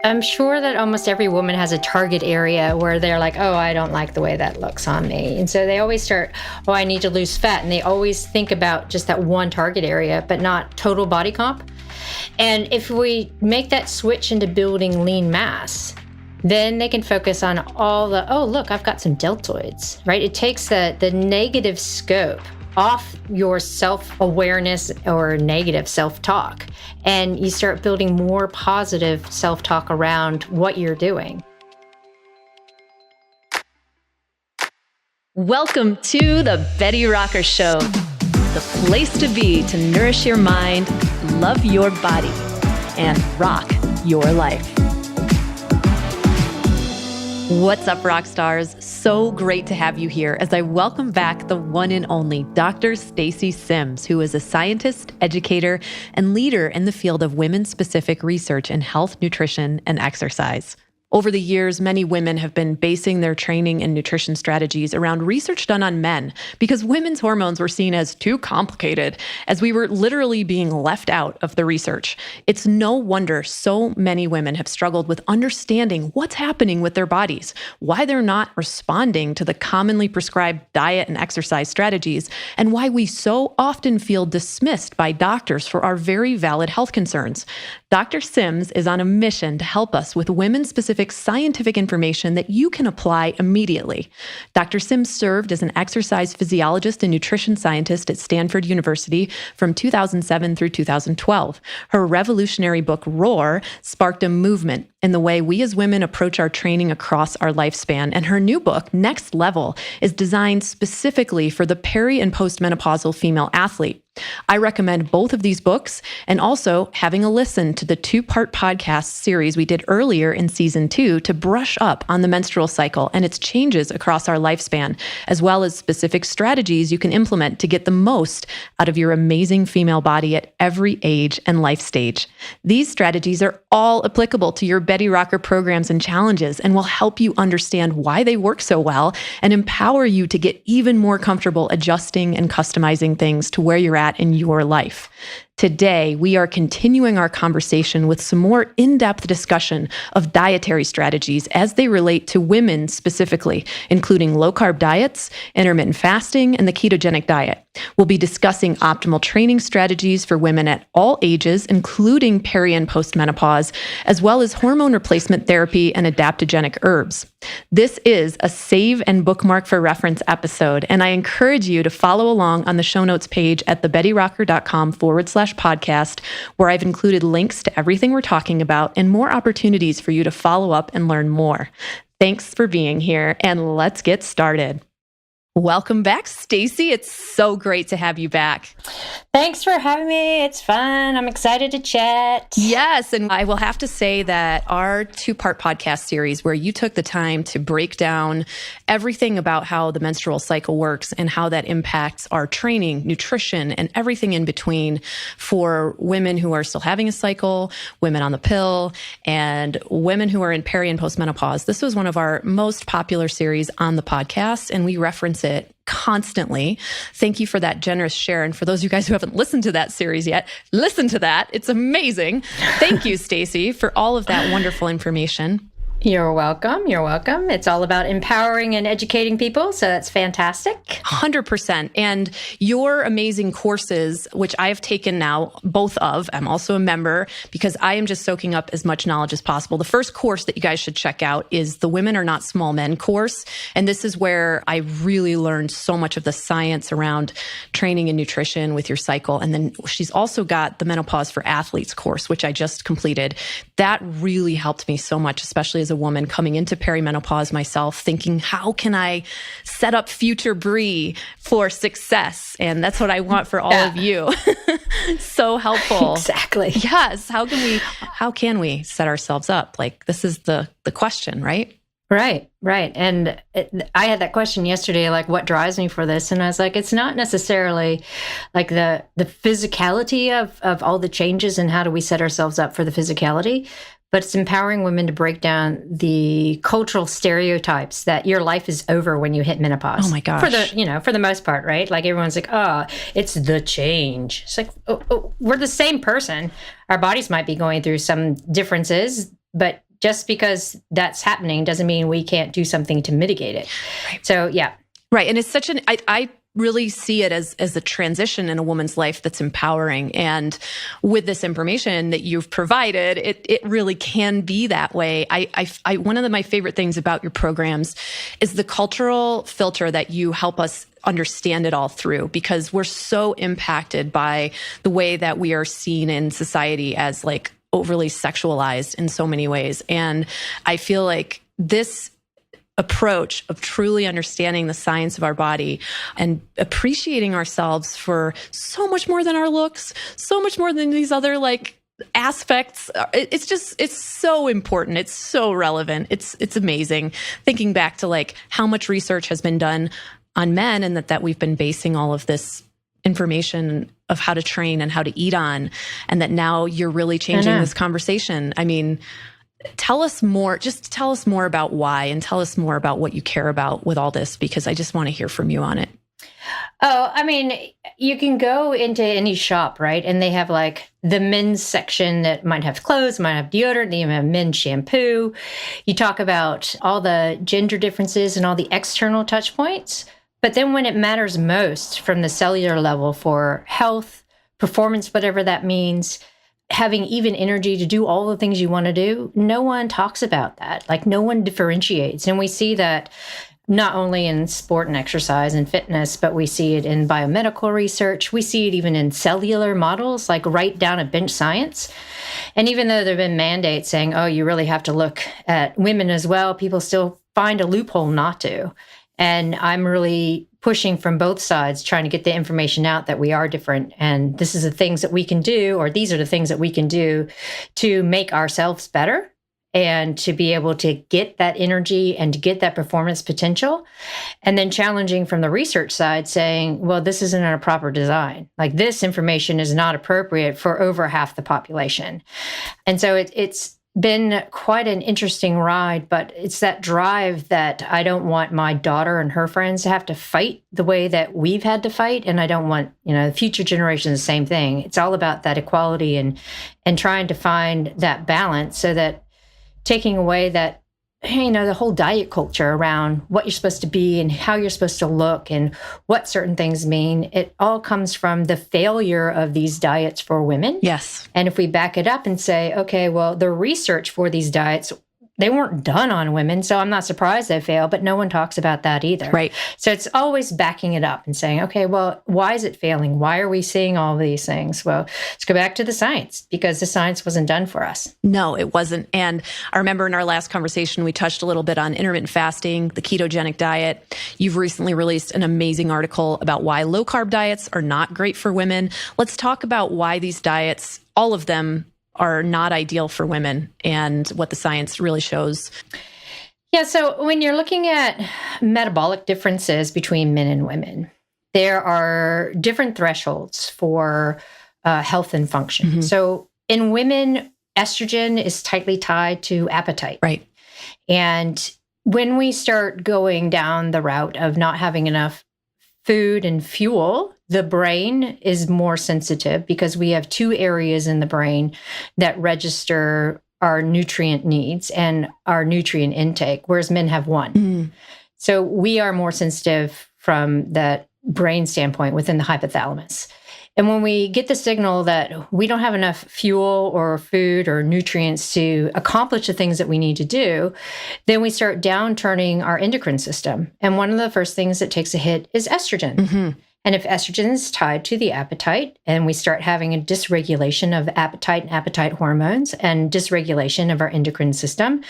I'm sure that almost every woman has a target area where they're like, oh, I don't like the way that looks on me. And so they always start, oh, I need to lose fat. And they always think about just that one target area, but not total body comp. And if we make that switch into building lean mass, then they can focus on all the, oh, look, I've got some deltoids, right? It takes the negative scope off your self-awareness or negative self-talk, and you start building more positive self-talk around what you're doing. Welcome to the Betty Rocker Show, the place to be to nourish your mind, love your body, and rock your life. What's up, rock stars? So great to have you here as I welcome back the one and only Dr. Stacy Sims, who is a scientist, educator, and leader in the field of women-specific research in health, nutrition, and exercise. Over the years, many women have been basing their training and nutrition strategies around research done on men because women's hormones were seen as too complicated, as we were literally being left out of the research. It's no wonder so many women have struggled with understanding what's happening with their bodies, why they're not responding to the commonly prescribed diet and exercise strategies, and why we so often feel dismissed by doctors for our very valid health concerns. Dr. Sims is on a mission to help us with women-specific scientific information that you can apply immediately. Dr. Sims served as an exercise physiologist and nutrition scientist at Stanford University from 2007 through 2012. Her revolutionary book, Roar, sparked a movement in the way we as women approach our training across our lifespan. And her new book, Next Level, is designed specifically for the peri and postmenopausal female athlete. I recommend both of these books and also having a listen to the two-part podcast series we did earlier in season 2 to brush up on the menstrual cycle and its changes across our lifespan, as well as specific strategies you can implement to get the most out of your amazing female body at every age and life stage. These strategies are all applicable to your Betty Rocker programs and challenges and will help you understand why they work so well and empower you to get even more comfortable adjusting and customizing things to where you're at in your life. Today, we are continuing our conversation with some more in-depth discussion of dietary strategies as they relate to women specifically, including low-carb diets, intermittent fasting, and the ketogenic diet. We'll be discussing optimal training strategies for women at all ages, including peri and postmenopause, as well as hormone replacement therapy and adaptogenic herbs. This is a save and bookmark for reference episode, and I encourage you to follow along on the show notes page at thebettyrocker.com/podcast, where I've included links to everything we're talking about and more opportunities for you to follow up and learn more. Thanks for being here, and let's get started. Welcome back, Stacy. It's so great to have you back. Thanks for having me. It's fun. I'm excited to chat. Yes, and I will have to say that our two-part podcast series where you took the time to break down everything about how the menstrual cycle works and how that impacts our training, nutrition, and everything in between for women who are still having a cycle, women on the pill, and women who are in peri and postmenopause. This was one of our most popular series on the podcast, and we reference it constantly. Thank you for that generous share. And for those of you guys who haven't listened to that series yet, listen to that. It's amazing. Thank you, Stacy, for all of that wonderful information. You're welcome. You're welcome. It's all about empowering and educating people, so that's fantastic. 100%. And your amazing courses, which I have taken now, both of, I'm also a member because I am just soaking up as much knowledge as possible. The first course that you guys should check out is the Women Are Not Small Men course. And this is where I really learned so much of the science around training and nutrition with your cycle. And then she's also got the Menopause for Athletes course, which I just completed. That really helped me so much, especially as a woman coming into perimenopause myself, thinking, how can I set up future Bree for success? And that's what I want for all of you. So helpful. Exactly. Yes. How can we set ourselves up? Like, this is the question, right? Right. And I had that question yesterday, like, what drives me for this? And I was like, it's not necessarily like the physicality of all the changes and how do we set ourselves up for the physicality, but it's empowering women to break down the cultural stereotypes that your life is over when you hit menopause. Oh my gosh. For the most part, right? Like everyone's like, oh, it's the change. It's like, we're the same person. Our bodies might be going through some differences, but just because that's happening doesn't mean we can't do something to mitigate it. Right. So, yeah. Right. And it's such I really see it as a transition in a woman's life that's empowering. And with this information that you've provided, it really can be that way. One of my favorite things about your programs is the cultural filter that you help us understand it all through, because we're so impacted by the way that we are seen in society as like overly sexualized in so many ways. And I feel like this approach of truly understanding the science of our body and appreciating ourselves for so much more than our looks, so much more than these other like aspects. It's so important. It's so relevant. It's amazing. Thinking back to like how much research has been done on men, and that we've been basing all of this information of how to train and how to eat on, and that now you're really changing this conversation. I mean, tell us more about why, and tell us more about what you care about with all this, because I just want to hear from you on it. Oh, I mean, you can go into any shop, right? And they have like the men's section that might have clothes, might have deodorant, they even have men's shampoo. You talk about all the gender differences and all the external touch points. But then when it matters most from the cellular level for health, performance, whatever that means, having even energy to do all the things you want to do, no one talks about that. Like no one differentiates. And we see that not only in sport and exercise and fitness, but we see it in biomedical research. We see it even in cellular models, like right down at bench science. And even though there have been mandates saying, oh, you really have to look at women as well, people still find a loophole not to. And I'm really pushing from both sides, trying to get the information out that we are different. And this is the things that we can do, or these are the things that we can do to make ourselves better and to be able to get that energy and to get that performance potential. And then challenging from the research side saying, well, this isn't a proper design. Like this information is not appropriate for over half the population. And so it's been quite an interesting ride, but it's that drive that I don't want my daughter and her friends to have to fight the way that we've had to fight. And I don't want, the future generations the same thing. It's all about that equality and trying to find that balance so that taking away that, the whole diet culture around what you're supposed to be and how you're supposed to look and what certain things mean, it all comes from the failure of these diets for women. Yes. And if we back it up and say, okay, well, the research for these diets, they weren't done on women, so I'm not surprised they fail, but no one talks about that either. Right. So it's always backing it up and saying, okay, well, why is it failing? Why are we seeing all these things? Well, let's go back to the science, because the science wasn't done for us. No, it wasn't. And I remember in our last conversation, we touched a little bit on intermittent fasting, the ketogenic diet. You've recently released an amazing article about why low-carb diets are not great for women. Let's talk about why these diets, all of them, are not ideal for women and what the science really shows. Yeah, so when you're looking at metabolic differences between men and women, there are different thresholds for health and function. Mm-hmm. So in women, estrogen is tightly tied to appetite. Right. And when we start going down the route of not having enough food and fuel, the brain is more sensitive because we have two areas in the brain that register our nutrient needs and our nutrient intake, whereas men have one. Mm. So we are more sensitive from that brain standpoint within the hypothalamus. And when we get the signal that we don't have enough fuel or food or nutrients to accomplish the things that we need to do, then we start downturning our endocrine system. And one of the first things that takes a hit is estrogen. Mm-hmm. And if estrogen is tied to the appetite and we start having a dysregulation of appetite and appetite hormones and dysregulation of our endocrine system,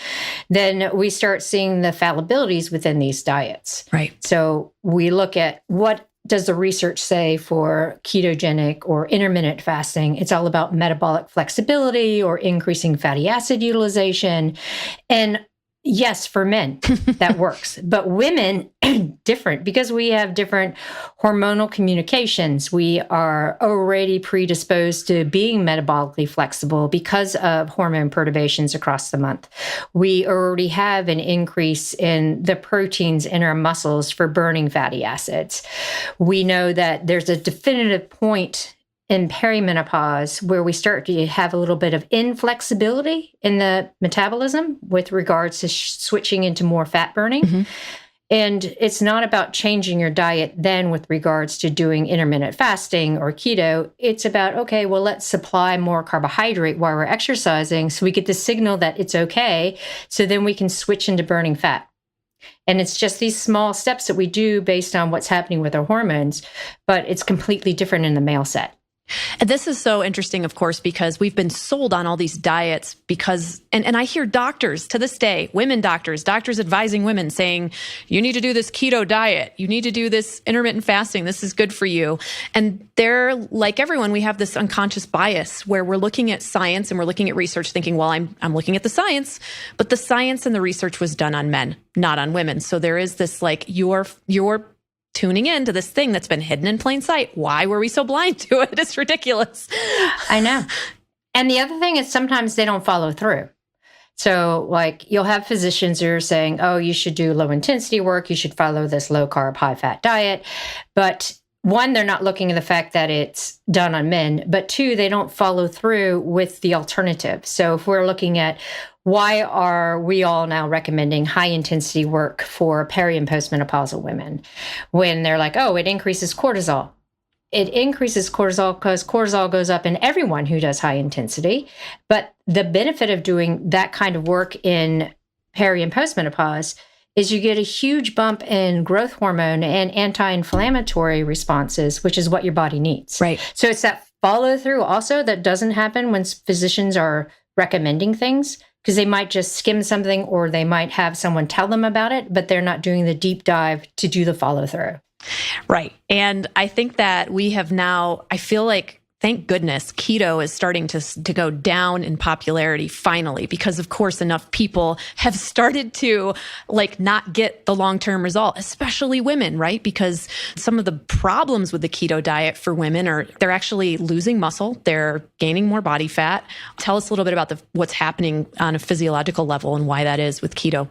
then we start seeing the fallibilities within these diets. Right. So we look at what does the research say for ketogenic or intermittent fasting. It's all about metabolic flexibility or increasing fatty acid utilization. And yes, for men, that works. But women, different, because we have different hormonal communications. We are already predisposed to being metabolically flexible because of hormone perturbations across the month. We already have an increase in the proteins in our muscles for burning fatty acids. We know that there's a definitive point in perimenopause where we start to have a little bit of inflexibility in the metabolism with regards to switching into more fat burning. Mm-hmm. And it's not about changing your diet then with regards to doing intermittent fasting or keto. It's about, okay, well, let's supply more carbohydrate while we're exercising so we get the signal that it's okay. So then we can switch into burning fat. And it's just these small steps that we do based on what's happening with our hormones, but it's completely different in the male set. And this is so interesting, of course, because we've been sold on all these diets because, and I hear doctors to this day, women doctors advising women saying, you need to do this keto diet. You need to do this intermittent fasting. This is good for you. And they're like everyone, we have this unconscious bias where we're looking at science and we're looking at research thinking, well, I'm looking at the science, but the science and the research was done on men, not on women. So there is this like, you're tuning into this thing that's been hidden in plain sight. Why were we so blind to it? It's ridiculous. I know. And the other thing is sometimes they don't follow through. So like you'll have physicians who are saying, oh, you should do low intensity work. You should follow this low carb, high fat diet. But one, they're not looking at the fact that it's done on men, but two, they don't follow through with the alternative. So if we're looking at why are we all now recommending high intensity work for peri and postmenopausal women when they're like, oh, it increases cortisol. It increases cortisol because cortisol goes up in everyone who does high intensity. But the benefit of doing that kind of work in peri and postmenopause is you get a huge bump in growth hormone and anti-inflammatory responses, which is what your body needs. Right. So it's that follow through also that doesn't happen when physicians are recommending things, because they might just skim something or they might have someone tell them about it, but they're not doing the deep dive to do the follow through. Right. And I think that we have now, I feel like, thank goodness, keto is starting to go down in popularity finally, because of course enough people have started to like not get the long-term result, especially women, right? Because some of the problems with the keto diet for women are they're actually losing muscle, they're gaining more body fat. Tell us a little bit about what's happening on a physiological level and why that is with keto.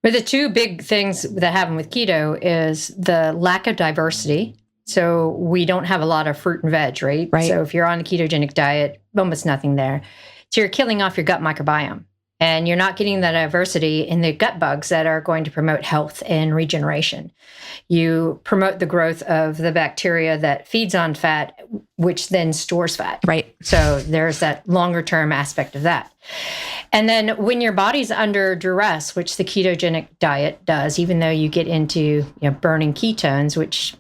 But the two big things that happen with keto is the lack of diversity. So we don't have a lot of fruit and veg, right? So if you're on a ketogenic diet, almost nothing there. So you're killing off your gut microbiome and you're not getting the diversity in the gut bugs that are going to promote health and regeneration. You promote the growth of the bacteria that feeds on fat, which then stores fat. Right. So there's that longer term aspect of that. And then when your body's under duress, which the ketogenic diet does, even though you get into burning ketones, which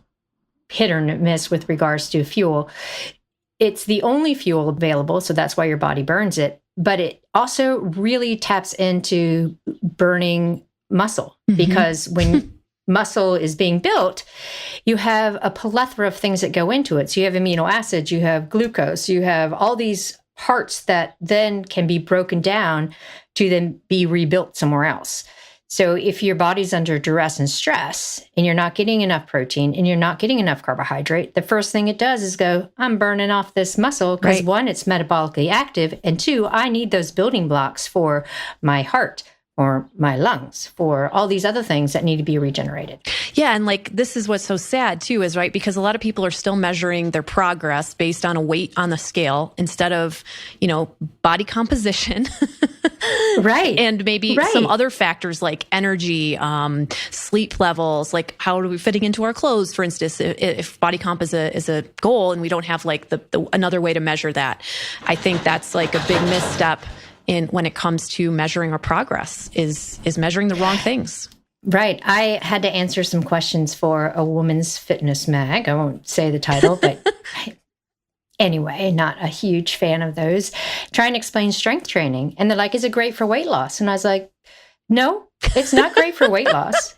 hit or miss with regards to fuel. It's the only fuel available, so that's why your body burns it. But it also really taps into burning muscle because when muscle is being built, you have a plethora of things that go into it. So you have amino acids, you have glucose, you have all these parts that then can be broken down to then be rebuilt somewhere else. So if your body's under duress and stress and you're not getting enough protein and you're not getting enough carbohydrate, the first thing it does is go, I'm burning off this muscle because one, it's metabolically active. And two, I need those building blocks for my heart or my lungs, for all these other things that need to be regenerated. Yeah. And like, this is what's so sad too, is right, because a lot of people are still measuring their progress based on a weight on the scale instead of, body composition. Right. And maybe some other factors like energy, sleep levels, like how are we fitting into our clothes, for instance, if body comp is a goal and we don't have like the another way to measure that. I think that's like a big misstep when it comes to measuring our progress is measuring the wrong things. Right. I had to answer some questions for a woman's fitness mag. I won't say the title, but anyway, not a huge fan of those. Trying to explain strength training. And they're like, is it great for weight loss? And I was like, no, it's not great for weight loss.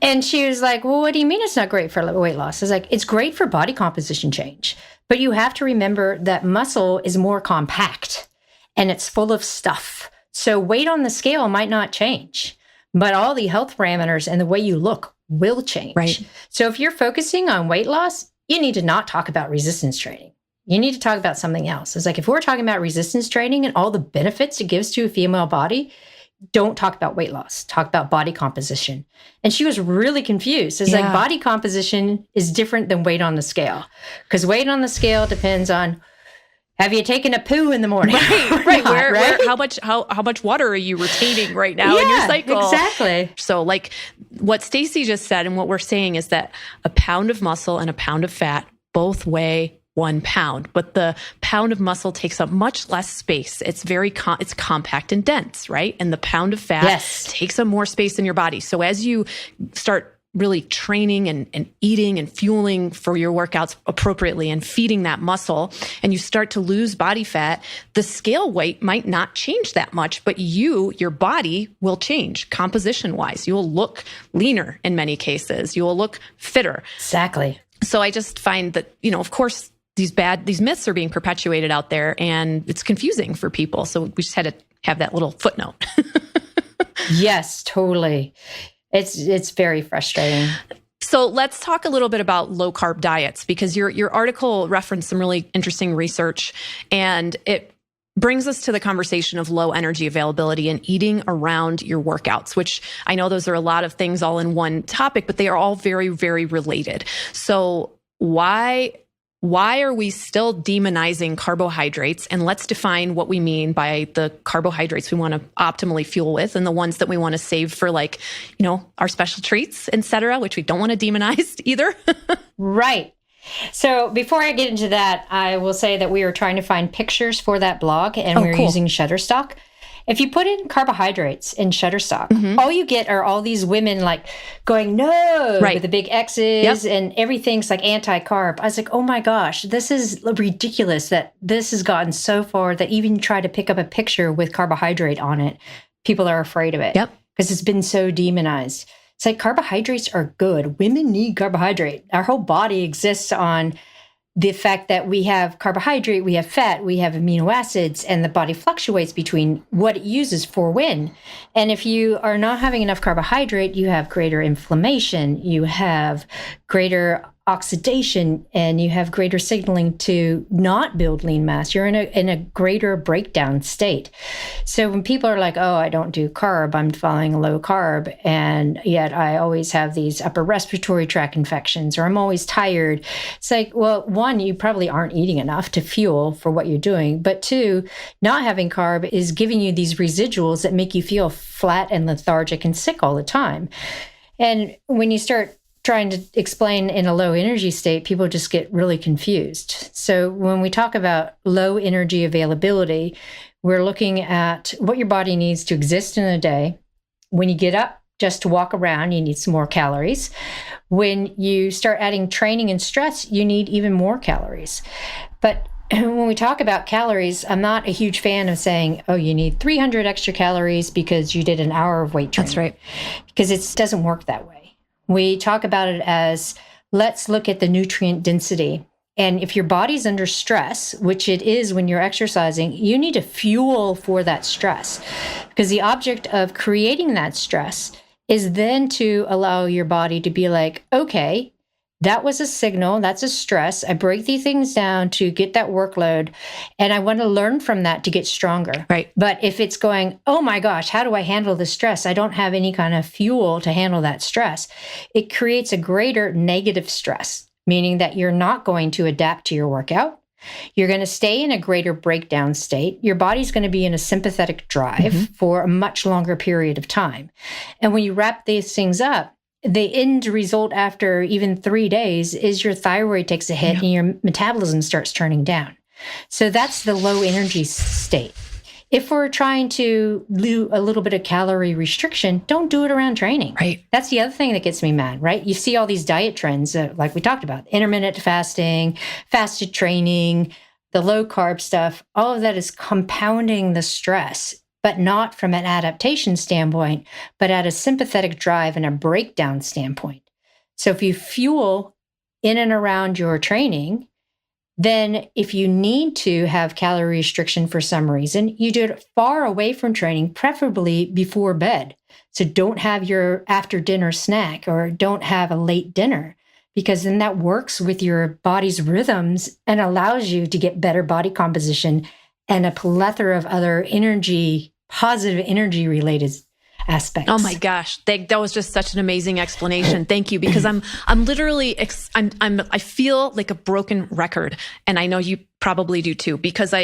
And she was like, well, what do you mean it's not great for weight loss? I was like, it's great for body composition change. But you have to remember that muscle is more compact and it's full of stuff. So weight on the scale might not change, but all the health parameters and the way you look will change. Right. So if you're focusing on weight loss, you need to not talk about resistance training. You need to talk about something else. It's like, if we're talking about resistance training and all the benefits it gives to a female body, don't talk about weight loss, talk about body composition. And she was really confused. It's like body composition is different than weight on the scale, because weight on the scale depends on, have you taken a poo in the morning? Right. Where, how much water are you retaining right now in your cycle? Exactly. So like what Stacy just said and what we're saying is that a pound of muscle and a pound of fat both weigh 1 pound, but the pound of muscle takes up much less space. It's very it's compact and dense, right? And the pound of fat takes up more space in your body. So as you start really training and eating and fueling for your workouts appropriately and feeding that muscle, and you start to lose body fat, the scale weight might not change that much, but your body will change composition wise. You will look leaner in many cases. You will look fitter. Exactly. So I just find that, of course, these myths are being perpetuated out there, and it's confusing for people. So we just had to have that little footnote. Yes, totally. It's very frustrating. So let's talk a little bit about low-carb diets, because your article referenced some really interesting research, and it brings us to the conversation of low energy availability and eating around your workouts, which I know those are a lot of things all in one topic, but they are all very, very related. So why are we still demonizing carbohydrates? And let's define what we mean by the carbohydrates we want to optimally fuel with, and the ones that we want to save for, like, our special treats, et cetera, which we don't want to demonize either. Right. So before I get into that, I will say that we are trying to find pictures for that blog, and we're using Shutterstock. If you put in carbohydrates in Shutterstock, all you get are all these women like going, no, with the big X's, and everything's like anti-carb. I was like, oh my gosh, this is ridiculous that this has gotten so far that even try to pick up a picture with carbohydrate on it, people are afraid of it because it's been so demonized. It's like carbohydrates are good. Women need carbohydrate. Our whole body exists on the fact that we have carbohydrate, we have fat, we have amino acids, and the body fluctuates between what it uses for when. And if you are not having enough carbohydrate, you have greater inflammation, you have greater oxidation, and you have greater signaling to not build lean mass. You're in a greater breakdown state. So when people are like, oh, I don't do carb, I'm following low carb, and yet I always have these upper respiratory tract infections, or I'm always tired. It's like, well, one, you probably aren't eating enough to fuel for what you're doing. But two, not having carb is giving you these residuals that make you feel flat and lethargic and sick all the time. And when you start trying to explain in a low energy state, people just get really confused. So when we talk about low energy availability, we're looking at what your body needs to exist in a day. When you get up just to walk around, you need some more calories. When you start adding training and stress, you need even more calories. But when we talk about calories, I'm not a huge fan of saying, oh, you need 300 extra calories because you did an hour of weight training. That's right. Because it doesn't work that way. We talk about it as, let's look at the nutrient density. And if your body's under stress, which it is when you're exercising, you need to fuel for that stress. Because the object of creating that stress is then to allow your body to be like, okay, that was a signal, that's a stress. I break these things down to get that workload, and I want to learn from that to get stronger. Right. But if it's going, oh my gosh, how do I handle the stress? I don't have any kind of fuel to handle that stress. It creates a greater negative stress, meaning that you're not going to adapt to your workout. You're going to stay in a greater breakdown state. Your body's going to be in a sympathetic drive for a much longer period of time. And when you wrap these things up, the end result after even 3 days is your thyroid takes a hit and your metabolism starts turning down. So that's the low energy state. If we're trying to do a little bit of calorie restriction, don't do it around training. Right. That's the other thing that gets me mad, right? You see all these diet trends, like we talked about, intermittent fasting, fasted training, the low carb stuff, all of that is compounding the stress, but not from an adaptation standpoint, but at a sympathetic drive and a breakdown standpoint. So if you fuel in and around your training, then if you need to have calorie restriction for some reason, you do it far away from training, preferably before bed. So don't have your after dinner snack, or don't have a late dinner, because then that works with your body's rhythms and allows you to get better body composition and a plethora of other energy positive energy related aspects. Oh my gosh, that was just such an amazing explanation. Thank you, because I'm literally I feel like a broken record, and I know you probably do too, because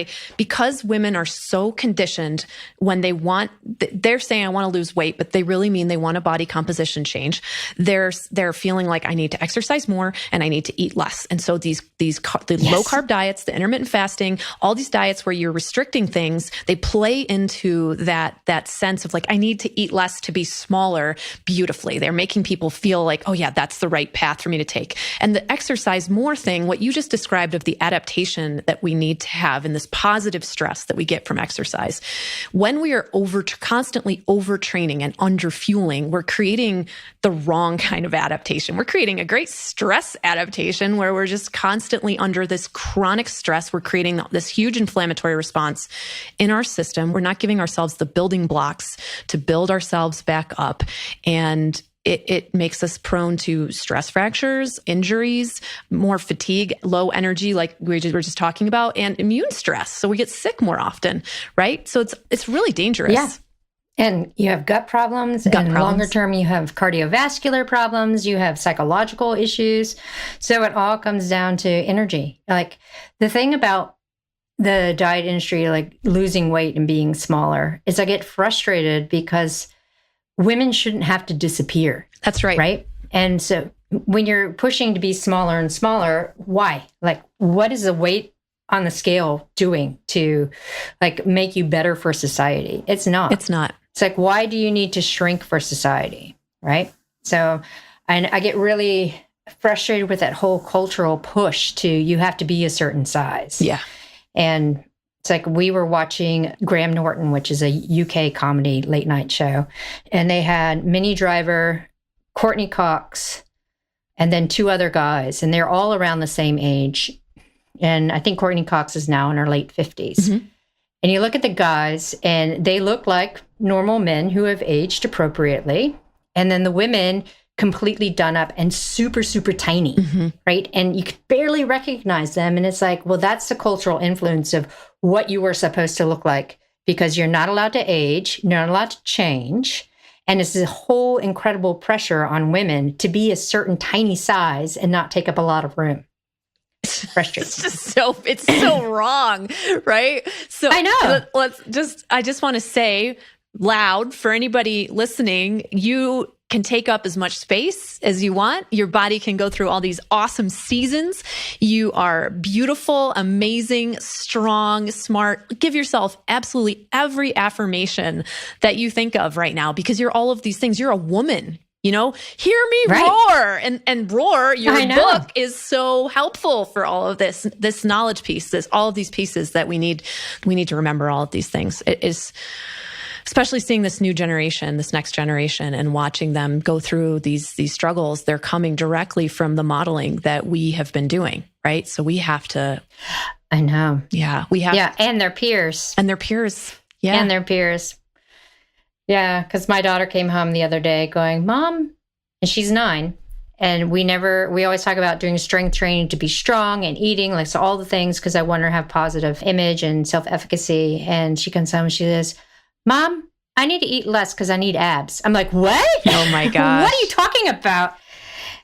women are so conditioned when they're saying I want to lose weight, but they really mean they want a body composition change. They're feeling like I need to exercise more and I need to eat less. And so the low carb diets, the intermittent fasting, all these diets where you're restricting things, they play into that sense of like, I need to eat less to be smaller beautifully. They're making people feel like, oh yeah, that's the right path for me to take. And the exercise more thing, what you just described of the adaptation that we need to have in this positive stress that we get from exercise. When we are constantly overtraining and underfueling, we're creating the wrong kind of adaptation. We're creating a great stress adaptation where we're just constantly under this chronic stress. We're creating this huge inflammatory response in our system. We're not giving ourselves the building blocks to build ourselves back up. And it makes us prone to stress fractures, injuries, more fatigue, low energy, like we were just talking about, and immune stress. So we get sick more often, right? So it's really dangerous. Yeah. And you have gut problems, and longer term, you have cardiovascular problems, you have psychological issues. So it all comes down to energy. Like the thing about the diet industry, like losing weight and being smaller, is I get frustrated because women shouldn't have to disappear. That's right. Right? And so when you're pushing to be smaller and smaller, why? Like, what is the weight on the scale doing to like make you better for society? It's not. It's not. It's like, why do you need to shrink for society? Right? So I get really frustrated with that whole cultural push to you have to be a certain size. Yeah. And it's like we were watching Graham Norton, which is a UK comedy late night show. And they had Minnie Driver, Courtney Cox, and then two other guys. And they're all around the same age. And I think Courtney Cox is now in her late 50s. Mm-hmm. And you look at the guys and they look like normal men who have aged appropriately. And then the women completely done up and super, super tiny, right? And you could barely recognize them. And it's like, well, that's the cultural influence of what you were supposed to look like, because you're not allowed to age, you're not allowed to change. And it's a whole incredible pressure on women to be a certain tiny size and not take up a lot of room. Frustrating. It's so wrong, right? So I know. I just want to say loud for anybody listening, you can take up as much space as you want. Your body can go through all these awesome seasons. You are beautiful, amazing, strong, smart. Give yourself absolutely every affirmation that you think of right now, because you're all of these things. You're a woman, you know, hear me roar and roar. Your book is so helpful for all of this knowledge piece, all of these pieces that we need to remember all of these things. It is, especially seeing this new generation, this next generation, and watching them go through these struggles. They're coming directly from the modeling that we have been doing, right? So we have to. I know. Yeah, we have. Yeah, and their peers. And their peers. Yeah. And their peers. Yeah, because my daughter came home the other day going, Mom, and she's 9. And we always talk about doing strength training to be strong and eating, like so all the things, because I want her to have positive image and self-efficacy. And she comes home and she says, Mom, I need to eat less because I need abs. I'm like, what? Oh my gosh. What are you talking about?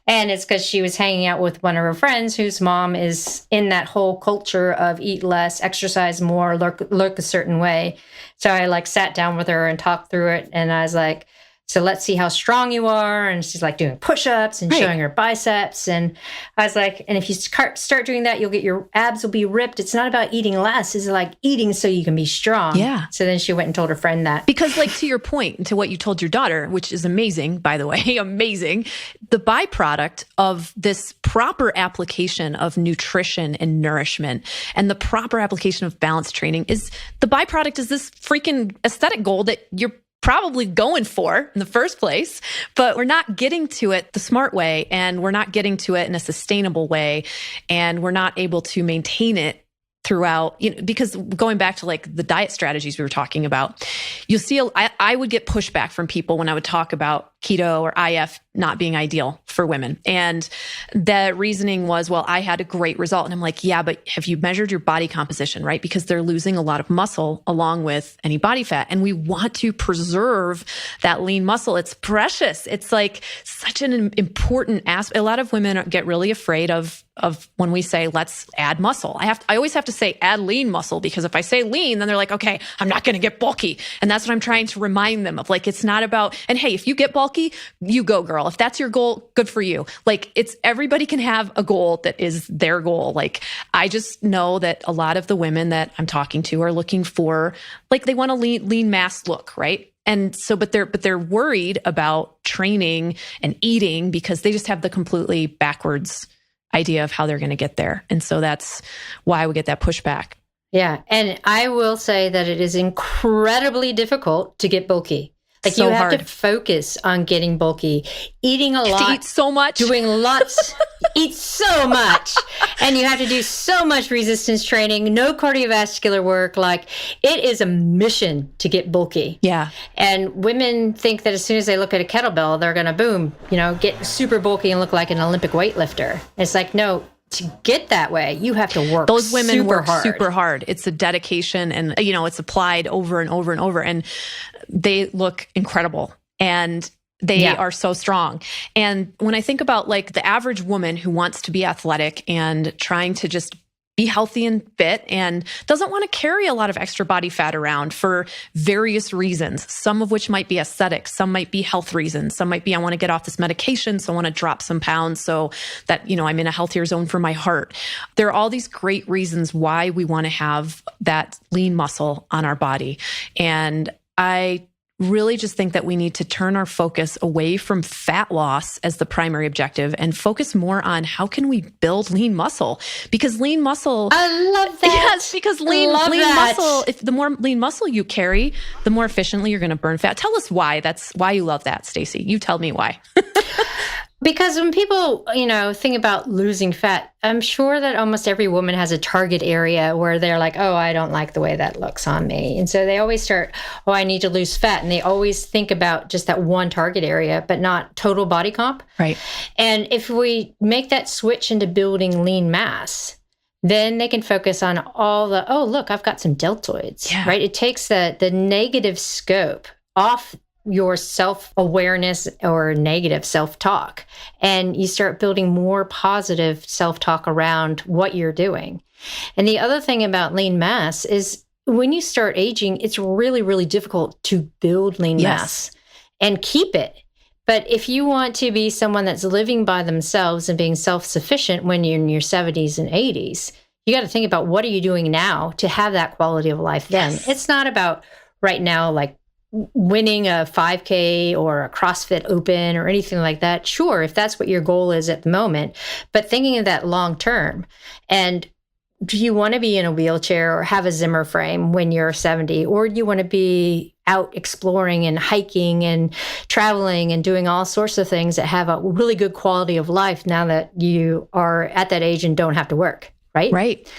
And it's because she was hanging out with one of her friends whose mom is in that whole culture of eat less, exercise more, look a certain way. So I like sat down with her and talked through it. And I was like, so let's see how strong you are. And she's like doing push-ups and showing her biceps. And I was like, and if you start doing that, your abs will be ripped. It's not about eating less. It's like eating so you can be strong. Yeah. So then she went and told her friend that. Because like to your point, to what you told your daughter, which is amazing, by the way, amazing. The byproduct of this proper application of nutrition and nourishment and the proper application of balance training is the byproduct is this freaking aesthetic goal that you're probably going for in the first place, but we're not getting to it the smart way, and we're not getting to it in a sustainable way, and we're not able to maintain it throughout, because going back to like the diet strategies we were talking about, you'll see, I would get pushback from people when I would talk about keto or IF not being ideal for women. And the reasoning was, well, I had a great result. And I'm like, yeah, but have you measured your body composition, right? Because they're losing a lot of muscle along with any body fat. And we want to preserve that lean muscle. It's precious. It's like such an important aspect. A lot of women get really afraid of when we say, let's add muscle. I always have to say add lean muscle, because if I say lean, then they're like, okay, I'm not going to get bulky. And that's what I'm trying to remind them of. Like, it's not about, and hey, if you get bulky, you go, girl. If that's your goal, good for you. Like, everybody can have a goal that is their goal. Like, I just know that a lot of the women that I'm talking to are looking for, like, they want a lean mass look, right? And so, but they're worried about training and eating because they just have the completely backwards idea of how they're going to get there. And so that's why we get that pushback. Yeah. And I will say that it is incredibly difficult to get bulky. Like, so you have hard to focus on getting bulky, eating a lot, to eat so much, doing lots, eat so much. And you have to do so much resistance training, no cardiovascular work. Like, it is a mission to get bulky. Yeah. And women think that as soon as they look at a kettlebell, they're going to boom, get super bulky and look like an Olympic weightlifter. It's like, no, to get that way, you have to work. Those women work hard. super hard. It's a dedication, and it's applied over and over and over, and they look incredible, and they are so strong. And when I think about, like, the average woman who wants to be athletic and trying to just be healthy and fit and doesn't want to carry a lot of extra body fat around for various reasons, some of which might be aesthetics, some might be health reasons, some might be, I want to get off this medication, so I want to drop some pounds so that, I'm in a healthier zone for my heart. There are all these great reasons why we want to have that lean muscle on our body. And I really just think that we need to turn our focus away from fat loss as the primary objective and focus more on how can we build lean muscle, because lean muscle. I love that. Yes, because lean muscle, if the more lean muscle you carry, the more efficiently you're going to burn fat. Tell us why. That's why you love that, Stacy. You tell me why. Because when people, think about losing fat, I'm sure that almost every woman has a target area where they're like, oh, I don't like the way that looks on me. And so they always start, oh, I need to lose fat. And they always think about just that one target area, but not total body comp. Right. And if we make that switch into building lean mass, then they can focus on all the, oh, look, I've got some deltoids, right? It takes the negative scope off your self-awareness or negative self-talk. And you start building more positive self-talk around what you're doing. And the other thing about lean mass is when you start aging, it's really, really difficult to build lean mass and keep it. But if you want to be someone that's living by themselves and being self-sufficient when you're in your 70s and 80s, you got to think about what are you doing now to have that quality of life then. Yes. It's not about right now, like, winning a 5K or a CrossFit Open or anything like that. Sure, if that's what your goal is at the moment, but thinking of that long term. And do you want to be in a wheelchair or have a Zimmer frame when you're 70? Or do you want to be out exploring and hiking and traveling and doing all sorts of things that have a really good quality of life now that you are at that age and don't have to work, right? Right.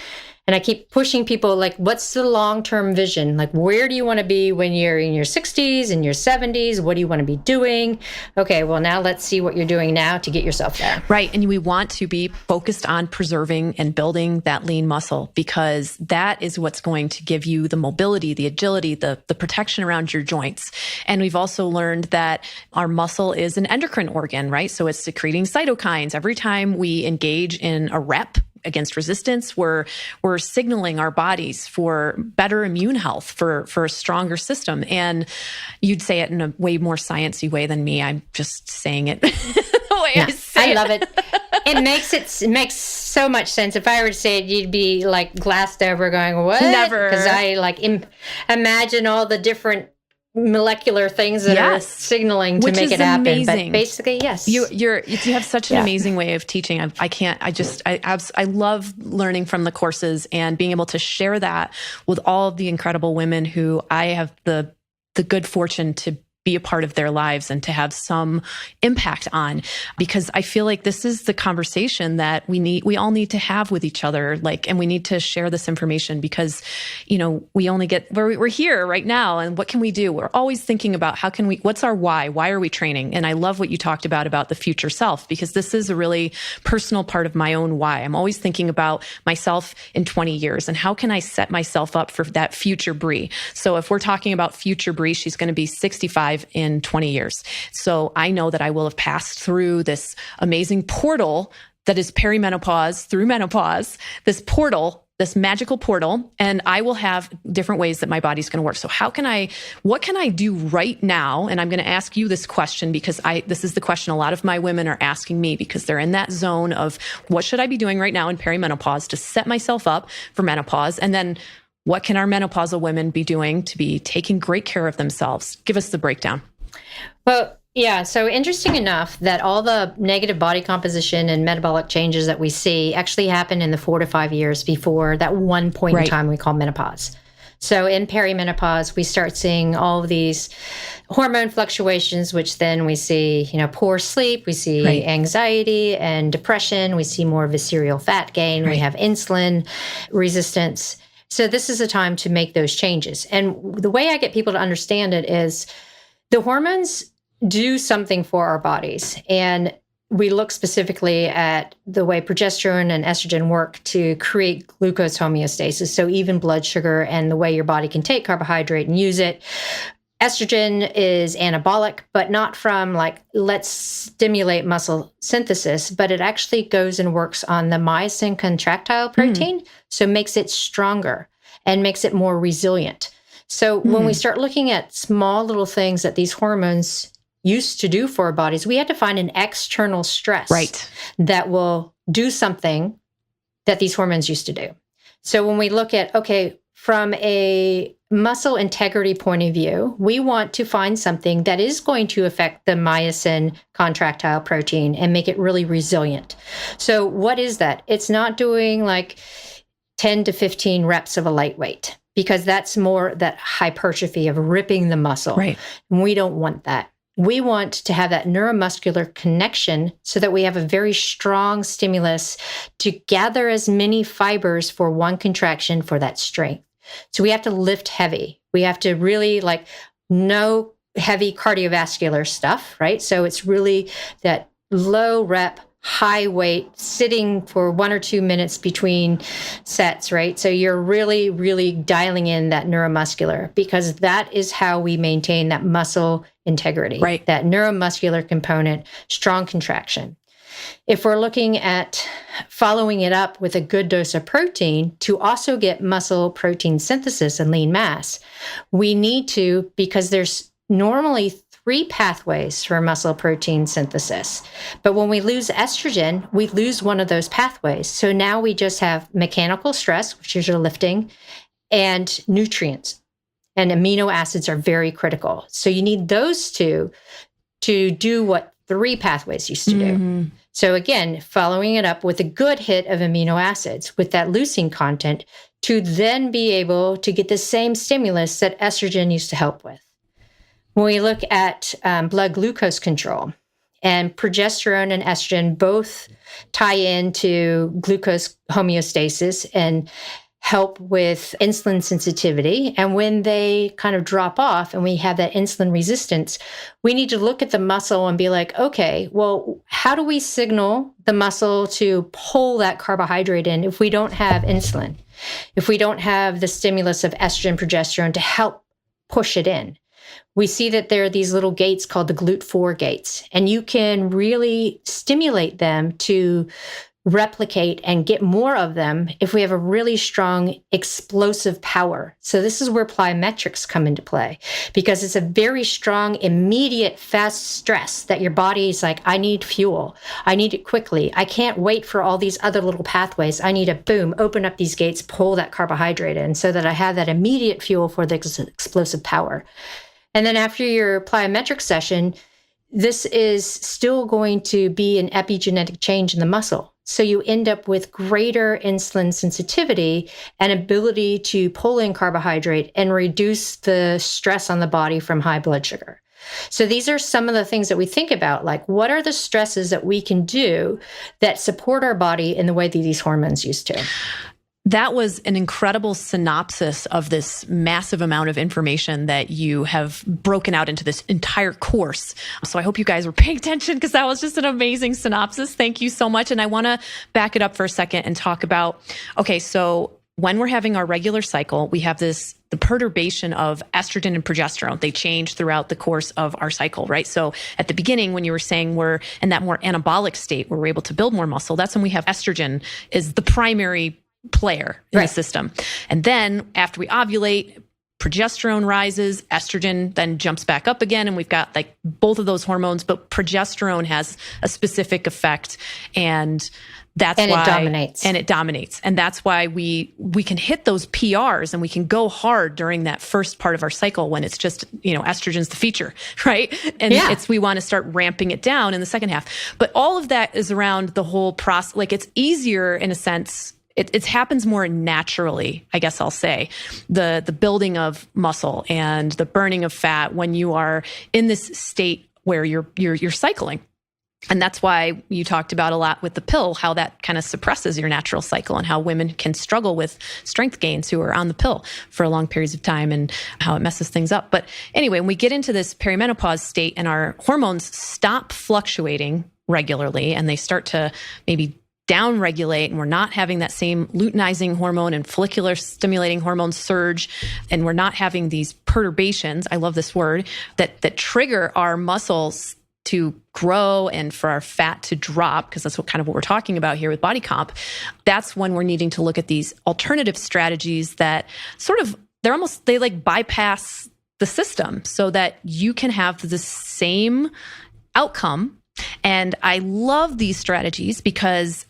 And I keep pushing people, like, what's the long-term vision? Like, where do you want to be when you're in your 60s and your 70s? What do you want to be doing? Okay, well, now let's see what you're doing now to get yourself there. Right. And we want to be focused on preserving and building that lean muscle, because that is what's going to give you the mobility, the agility, the protection around your joints. And we've also learned that our muscle is an endocrine organ, right? So it's secreting cytokines. Every time we engage in a rep against resistance, we're signaling our bodies for better immune health, for a stronger system. And you'd say it in a way more sciencey way than me. I'm just saying it the way I say it. I love it. It makes so much sense. If I were to say it, you'd be like glassed over going, what? Never. Because I imagine all the different molecular things that are signaling to make it happen. Amazing. But basically, yes. You have such an amazing way of teaching. I love learning from the courses and being able to share that with all of the incredible women who I have the good fortune to be a part of their lives and to have some impact on, because I feel like this is the conversation that we all need to have with each other. And we need to share this information because, we only get we're here right now. And what can we do? We're always thinking about what's our why? Why are we training? And I love what you talked about the future self, because this is a really personal part of my own why. I'm always thinking about myself in 20 years and how can I set myself up for that future Bree? So if we're talking about future Bree, she's going to be 65 in 20 years. So I know that I will have passed through this amazing portal that is perimenopause through menopause, this magical portal, and I will have different ways that my body's going to work. So what can I do right now? And I'm going to ask you this question because this is the question a lot of my women are asking me, because they're in that zone of what should I be doing right now in perimenopause to set myself up for menopause? And then what can our menopausal women be doing to be taking great care of themselves? Give us the breakdown. Well, yeah. So interesting enough that all the negative body composition and metabolic changes that we see actually happen in the 4 to 5 years before that one point in time we call menopause. So in perimenopause, we start seeing all of these hormone fluctuations, which then we see, poor sleep, we see anxiety and depression, we see more visceral fat gain, we have insulin resistance. So this is a time to make those changes. And the way I get people to understand it is the hormones do something for our bodies. And we look specifically at the way progesterone and estrogen work to create glucose homeostasis, so even blood sugar and the way your body can take carbohydrate and use it. Estrogen is anabolic, but not from let's stimulate muscle synthesis, but it actually goes and works on the myosin contractile protein, so makes it stronger and makes it more resilient. So when we start looking at small little things that these hormones used to do for our bodies, we had to find an external stress that will do something that these hormones used to do. So when we look at, from a muscle integrity point of view, we want to find something that is going to affect the myosin contractile protein and make it really resilient. So what is that? It's not doing 10 to 15 reps of a lightweight, because that's more that hypertrophy of ripping the muscle. Right. And we don't want that. We want to have that neuromuscular connection so that we have a very strong stimulus to gather as many fibers for one contraction for that strength. So we have to lift heavy. We have to really no heavy cardiovascular stuff, right? So it's really that low rep, high weight, sitting for 1 or 2 minutes between sets, right? So you're really, really dialing in that neuromuscular, because that is how we maintain that muscle integrity, that neuromuscular component, strong contraction. If we're looking at following it up with a good dose of protein to also get muscle protein synthesis and lean mass, we need to, because there's normally 3 pathways for muscle protein synthesis. But when we lose estrogen, we lose one of those pathways. So now we just have mechanical stress, which is your lifting, and nutrients. And amino acids are very critical. So you need those two to do what 3 pathways used to do. So again, following it up with a good hit of amino acids with that leucine content to then be able to get the same stimulus that estrogen used to help with. When we look at blood glucose control, and progesterone and estrogen both tie into glucose homeostasis and help with insulin sensitivity. And when they kind of drop off and we have that insulin resistance, we need to look at the muscle and be like, okay, well, how do we signal the muscle to pull that carbohydrate in if we don't have insulin, if we don't have the stimulus of estrogen, progesterone to help push it in? We see that there are these little gates called the GLUT4 gates, and you can really stimulate them to replicate and get more of them if we have a really strong explosive power. So this is where plyometrics come into play, because it's a very strong, immediate, fast stress that your body is like, I need fuel. I need it quickly. I can't wait for all these other little pathways. I need to, boom, open up these gates, pull that carbohydrate in so that I have that immediate fuel for the explosive power. And then after your plyometric session, this is still going to be an epigenetic change in the muscle. So you end up with greater insulin sensitivity and ability to pull in carbohydrate and reduce the stress on the body from high blood sugar. So these are some of the things that we think about, like what are the stresses that we can do that support our body in the way that these hormones used to. That was an incredible synopsis of this massive amount of information that you have broken out into this entire course. So I hope you guys were paying attention because that was just an amazing synopsis. Thank you so much. And I want to back it up for a second and talk about, okay, so when we're having our regular cycle, we have the perturbation of estrogen and progesterone. They change throughout the course of our cycle, right? So at the beginning, when you were saying we're in that more anabolic state where we're able to build more muscle, that's when we have estrogen is the primary player in the system. And then after we ovulate, progesterone rises, estrogen then jumps back up again. And we've got like both of those hormones, but progesterone has a specific effect. And that's why it dominates. And that's why we can hit those PRs and we can go hard during that first part of our cycle when it's just, estrogen's the feature, right? And we want to start ramping it down in the second half. But all of that is around the whole process. Like it's easier in a sense. It happens more naturally, I guess I'll say, the building of muscle and the burning of fat when you are in this state where you're cycling. And that's why you talked about a lot with the pill, how that kind of suppresses your natural cycle and how women can struggle with strength gains who are on the pill for long periods of time and how it messes things up. But anyway, when we get into this perimenopause state and our hormones stop fluctuating regularly and they start to maybe down-regulate and we're not having that same luteinizing hormone and follicular stimulating hormone surge, and we're not having these perturbations, I love this word, that trigger our muscles to grow and for our fat to drop, because that's what we're talking about here with body comp. That's when we're needing to look at these alternative strategies that they like bypass the system so that you can have the same outcome. And I love these strategies because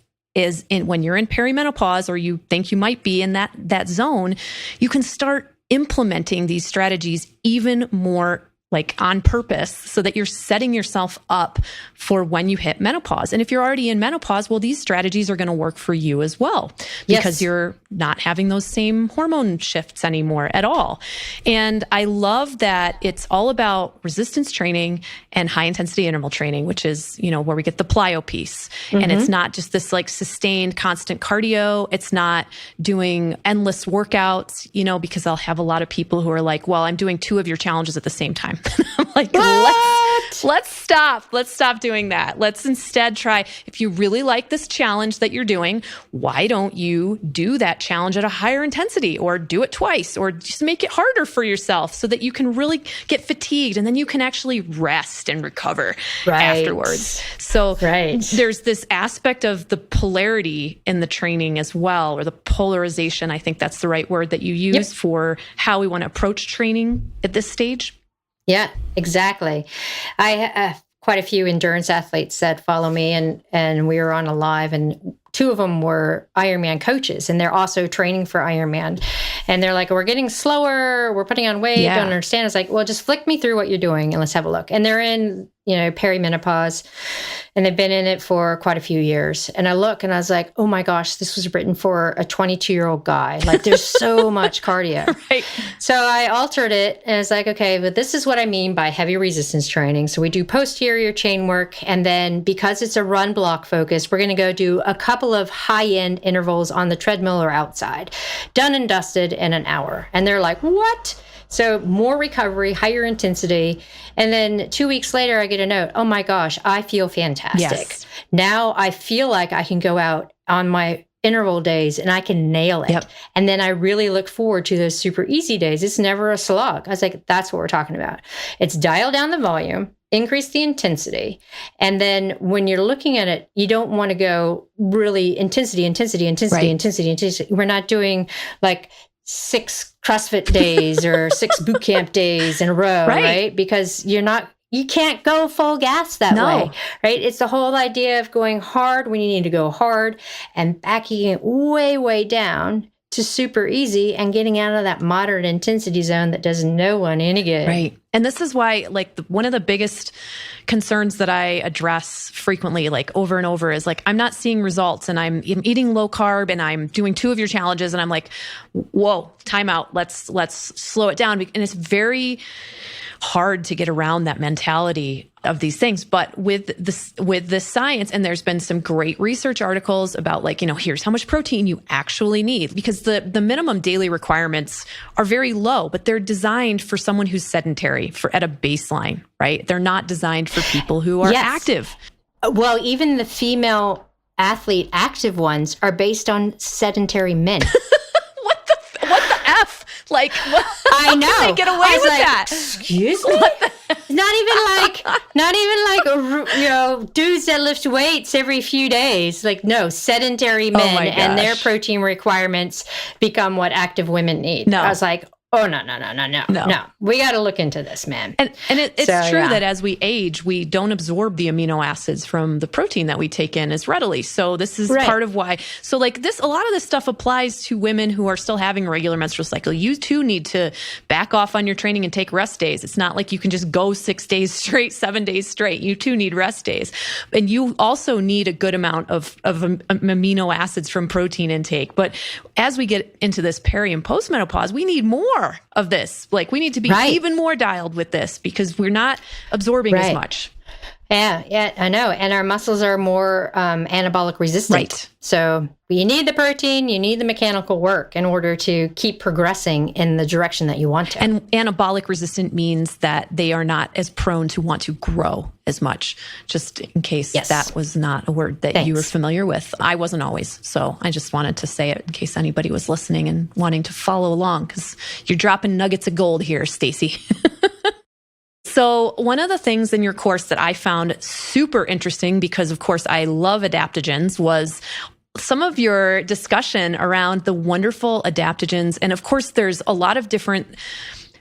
when you're in perimenopause or you think you might be in that zone, you can start implementing these strategies even more like on purpose so that you're setting yourself up for when you hit menopause. And if you're already in menopause, well, these strategies are going to work for you as well because you're not having those same hormone shifts anymore at all. And I love that it's all about resistance training and high intensity interval training, which is, where we get the plyo piece. Mm-hmm. And it's not just this like sustained constant cardio. It's not doing endless workouts, because I'll have a lot of people who are like, well, I'm doing 2 of your challenges at the same time. I'm like, let's stop. Let's stop doing that. Let's instead try, if you really like this challenge that you're doing, why don't you do that challenge at a higher intensity or do it twice or just make it harder for yourself so that you can really get fatigued and then you can actually rest and recover afterwards. So there's this aspect of the polarity in the training as well, or the polarization. I think that's the right word that you use for how we want to approach training at this stage. Yeah, exactly. I have quite a few endurance athletes that follow me and we were on a live and 2 of them were Ironman coaches and they're also training for Ironman. And they're like, we're getting slower, we're putting on weight, don't understand. It's like, well, just flick me through what you're doing and let's have a look. And they're in, perimenopause and they've been in it for quite a few years. And I look and I was like, oh my gosh, this was written for a 22-year-old guy. Like there's so much cardio. Right. So I altered it and it's like, okay, but this is what I mean by heavy resistance training. So we do posterior chain work. And then because it's a run block focus, we're going to go do a couple of high-end intervals on the treadmill or outside, done and dusted in an hour. And they're like, what? So more recovery, higher intensity. And then 2 weeks later, I get a note, oh my gosh, I feel fantastic. Yes. Now I feel like I can go out on my interval days and I can nail it. Yep. And then I really look forward to those super easy days. It's never a slog. I was like, that's what we're talking about. It's dial down the volume, increase the intensity. And then when you're looking at it, you don't want to go really intensity. We're not doing like 6 CrossFit days or 6 boot camp days in a row, right? Because you can't go full gas that way, right? It's the whole idea of going hard when you need to go hard and backing it way, way down to super easy and getting out of that moderate intensity zone that does no one any good. Right. And this is why, like, one of the biggest concerns that I address frequently, like over and over, is like, I'm not seeing results and I'm eating low carb and I'm doing 2 of your challenges. And I'm like, whoa, time out. Let's slow it down. And it's very hard to get around that mentality of these things. But with the science, and there's been some great research articles about like, here's how much protein you actually need, because the minimum daily requirements are very low, but they're designed for someone who's sedentary at a baseline, right? They're not designed for people who are active. Well, even the female athlete active ones are based on sedentary men. What the F? Like, I know. How can they get away with that? Excuse me? Not even like dudes that lift weights every few days. Like, no, sedentary men and their protein requirements become what active women need. No. I was like, oh, no. We got to look into this, man. And it's true that as we age, we don't absorb the amino acids from the protein that we take in as readily. So this is part of why. So like a lot of this stuff applies to women who are still having a regular menstrual cycle. You too need to back off on your training and take rest days. It's not like you can just go 6 days straight, 7 days straight. You too need rest days. And you also need a good amount of amino acids from protein intake. But as we get into this peri and postmenopause, we need more of this. Like we need to be even more dialed with this because we're not absorbing as much. Yeah, I know. And our muscles are more anabolic resistant. Right. So you need the protein, you need the mechanical work in order to keep progressing in the direction that you want to. And anabolic resistant means that they are not as prone to want to grow as much, just in case that was not a word that you were familiar with. I wasn't always. So I just wanted to say it in case anybody was listening and wanting to follow along because you're dropping nuggets of gold here, Stacy. So one of the things in your course that I found super interesting, because of course I love adaptogens, was some of your discussion around the wonderful adaptogens. And of course, there's a lot of different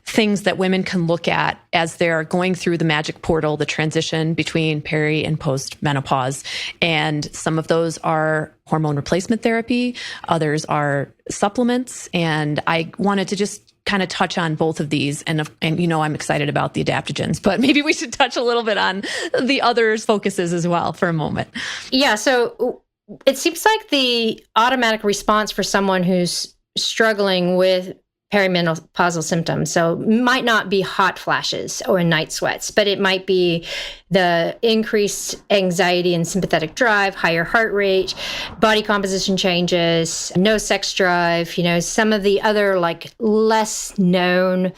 things that women can look at as they're going through the magic portal, the transition between peri and post menopause. And some of those are hormone replacement therapy. Others are supplements. And I wanted to just kind of touch on both of these. And I'm excited about the adaptogens, but maybe we should touch a little bit on the others' focuses as well for a moment. Yeah. So it seems like the automatic response for someone who's struggling with perimenopausal symptoms. So might not be hot flashes or night sweats, but it might be the increased anxiety and sympathetic drive, higher heart rate, body composition changes, no sex drive, some of the other like less known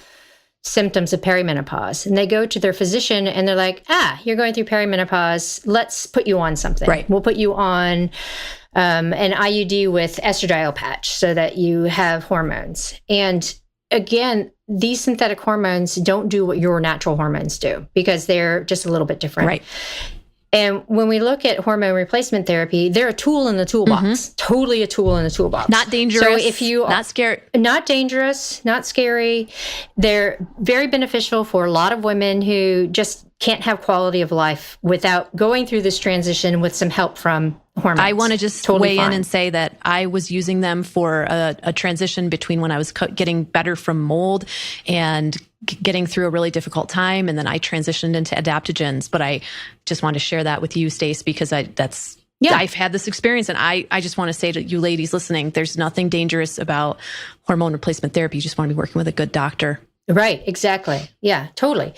symptoms of perimenopause. And they go to their physician and they're like, you're going through perimenopause. Let's put you on something. Right. We'll put you on an IUD with estradiol patch so that you have hormones. And again, these synthetic hormones don't do what your natural hormones do because they're just a little bit different. Right. And when we look at hormone replacement therapy, they're a tool in the toolbox, totally a tool in the toolbox. Not dangerous. So if you not scary, not dangerous, not scary, they're very beneficial for a lot of women who just can't have quality of life without going through this transition with some help from hormones. I want to just weigh in and say that I was using them for a transition between when I was getting better from mold and getting through a really difficult time. And then I transitioned into adaptogens. But I just want to share that with you, Stace, because I've had this experience. And I just want to say to you ladies listening, there's nothing dangerous about hormone replacement therapy. You just want to be working with a good doctor. Right, exactly. Yeah, totally.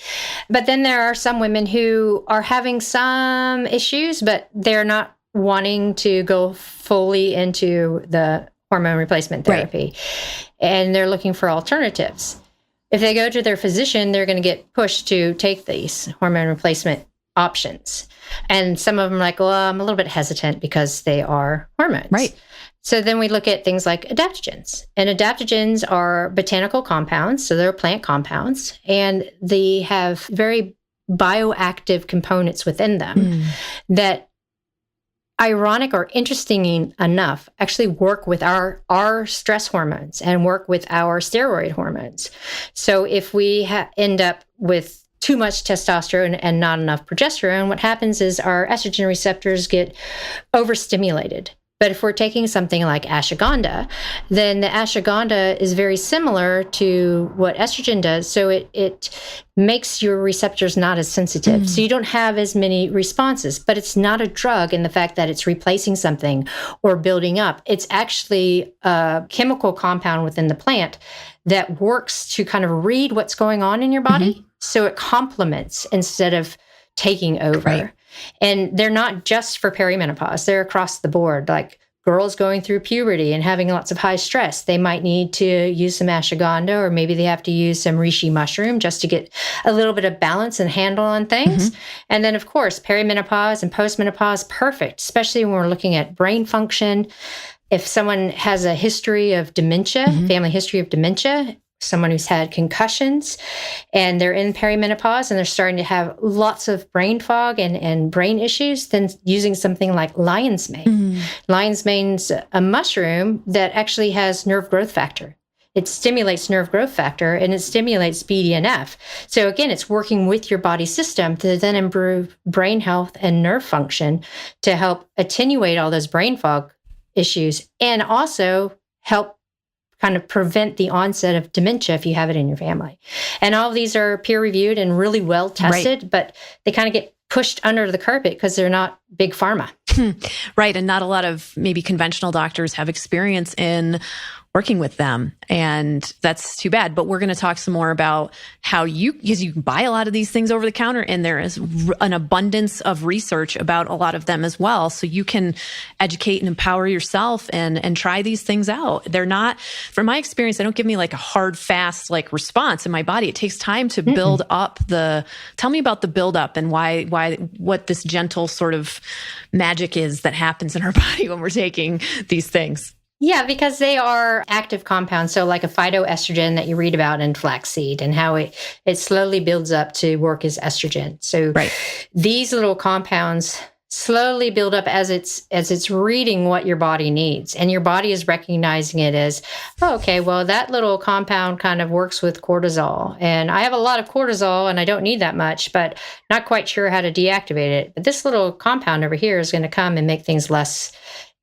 But then there are some women who are having some issues, but they're not wanting to go fully into the hormone replacement therapy. Right. And they're looking for alternatives. If they go to their physician, they're going to get pushed to take these hormone replacement options. And some of them are like, well, I'm a little bit hesitant because they are hormones. Right. So then we look at things like adaptogens. And adaptogens are botanical compounds, so they're plant compounds, and they have very bioactive components within them that, ironic or interesting enough, actually work with our stress hormones and work with our steroid hormones. So if we end up with too much testosterone and not enough progesterone, what happens is our estrogen receptors get overstimulated. But if we're taking something like ashwagandha, then the ashwagandha is very similar to what estrogen does. So it makes your receptors not as sensitive. So you don't have as many responses. But it's not a drug in the fact that it's replacing something or building up. It's actually a chemical compound within the plant that works to kind of read what's going on in your body. So it complements instead of taking over. Right. And they're not just for perimenopause. They're across the board. Like girls going through puberty and having lots of high stress, they might need to use some ashwagandha, or maybe they have to use some reishi mushroom just to get a little bit of balance and handle on things. And then, of course, perimenopause and postmenopause, perfect, especially when we're looking at brain function. If someone has a history of dementia, family history of dementia, someone who's had concussions, and they're in perimenopause and they're starting to have lots of brain fog and brain issues, then using something like lion's mane. Lion's mane's a mushroom that actually has nerve growth factor. It stimulates nerve growth factor and it stimulates BDNF. So again, it's working with your body system to then improve brain health and nerve function to help attenuate all those brain fog issues and also help kind of prevent the onset of dementia if you have it in your family. And all of these are peer-reviewed and really well tested, but they kind of get pushed under the carpet because they're not big pharma. Right. And not a lot of maybe conventional doctors have experience in working with them. And that's too bad. But we're going to talk some more about how because you can buy a lot of these things over the counter, and there is an abundance of research about a lot of them as well. So you can educate and empower yourself and try these things out. They're not, from my experience, they don't give me like a hard, fast, like response in my body. It takes time to build up tell me about the buildup and what this gentle sort of magic is that happens in our body when we're taking these things. Yeah, because they are active compounds. So like a phytoestrogen that you read about in flaxseed and how it slowly builds up to work as estrogen. So these little compounds slowly build up as it's reading what your body needs. And your body is recognizing it as, oh, okay, well, that little compound kind of works with cortisol. And I have a lot of cortisol and I don't need that much, but not quite sure how to deactivate it. But this little compound over here is going to come and make things less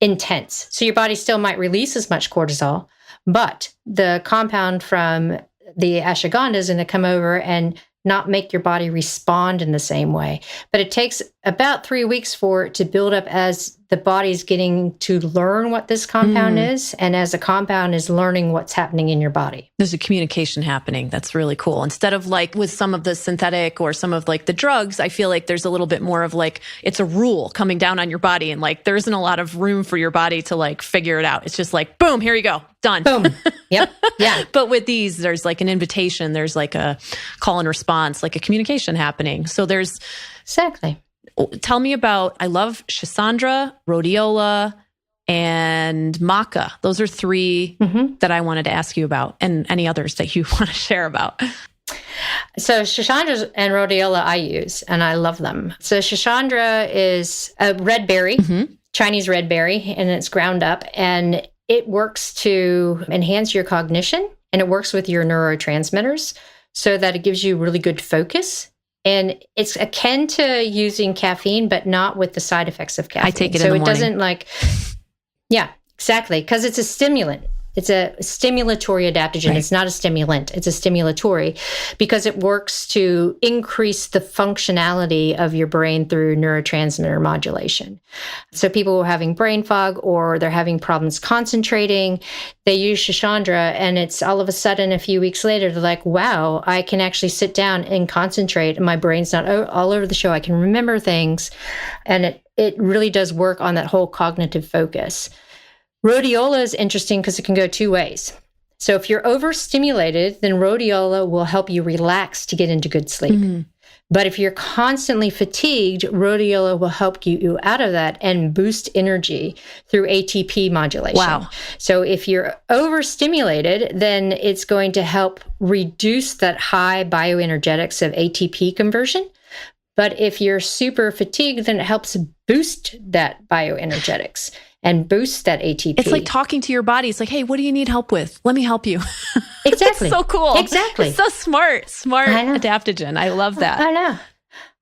intense. So your body still might release as much cortisol, but the compound from the ashwagandha is going to come over and not make your body respond in the same way. But it takes about 3 weeks for it to build up as the body's getting to learn what this compound is, and as the compound is learning what's happening in your body. There's a communication happening. That's really cool. Instead of like with some of the synthetic or some of like the drugs, I feel like there's a little bit more of like, it's a rule coming down on your body, and like there isn't a lot of room for your body to like figure it out. It's just like, boom, here you go, done. Boom. Yep. Yeah. But with these, there's like an invitation, there's like a call and response, like a communication happening. So there's... Exactly. Tell me about, I love Schisandra, Rhodiola, and Maca. Those are 3 that I wanted to ask you about, and any others that you want to share about. So Schisandra and Rhodiola I use, and I love them. So Schisandra is a red berry, Chinese red berry, and it's ground up, and it works to enhance your cognition, and it works with your neurotransmitters so that it gives you really good focus. And it's akin to using caffeine, but not with the side effects of caffeine. I take it in the morning. So it doesn't yeah, exactly. Because it's a stimulant. It's a stimulatory adaptogen. Right. It's not a stimulant. It's a stimulatory because it works to increase the functionality of your brain through neurotransmitter modulation. So people who are having brain fog or they're having problems concentrating, they use Schisandra, and it's all of a sudden a few weeks later, they're like, wow, I can actually sit down and concentrate and my brain's not all over the show. I can remember things. And it really does work on that whole cognitive focus. Rhodiola is interesting because it can go 2 ways. So if you're overstimulated, then rhodiola will help you relax to get into good sleep. But if you're constantly fatigued, rhodiola will help you out of that and boost energy through ATP modulation. Wow. So if you're overstimulated, then it's going to help reduce that high bioenergetics of ATP conversion. But if you're super fatigued, then it helps boost that bioenergetics and boost that ATP. It's like talking to your body. It's like, hey, what do you need help with? Let me help you. Exactly. It's so cool. Exactly. It's so smart adaptogen. I love that.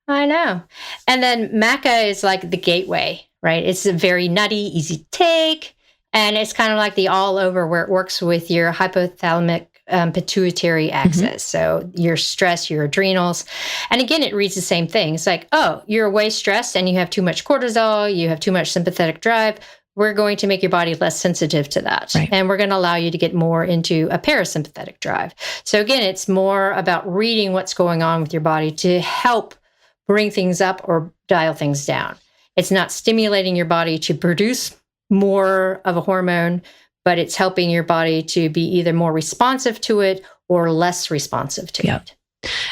I know. And then Maca is like the gateway, right? It's a very nutty, easy to take. And it's kind of like the all over where it works with your hypothalamic pituitary axis. So your stress, your adrenals. And again, it reads the same thing. It's like, oh, you're way stressed and you have too much cortisol, you have too much sympathetic drive. we're going to make your body less sensitive to that. Right. And we're going to allow you to get more into a parasympathetic drive. So again, it's more about reading what's going on with your body to help bring things up or dial things down. It's not stimulating your body to produce more of a hormone, but it's helping your body to be either more responsive to it or less responsive to it.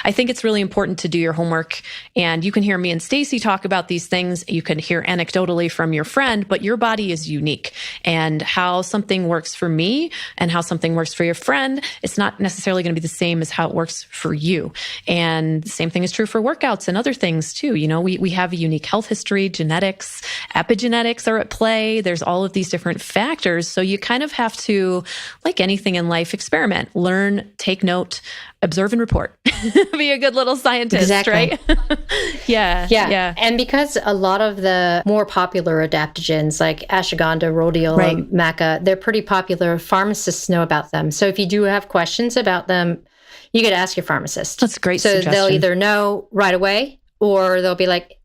I think it's really important to do your homework, and you can hear me and Stacy talk about these things. You can hear anecdotally from your friend, but your body is unique, and how something works for me and how something works for your friend, it's not necessarily going to be the same as how it works for you. And the same thing is true for workouts and other things too. You know, we have a unique health history, genetics, epigenetics are at play. There's all of these different factors. So you kind of have to, like anything in life, experiment, learn, take note, observe and report. Be a good little scientist, right? Yeah. And because a lot of the more popular adaptogens like ashwagandha, rhodiola, maca, they're pretty popular. Pharmacists know about them. So if you do have questions about them, you could ask your pharmacist. That's a great suggestion. They'll either know right away or they'll be like,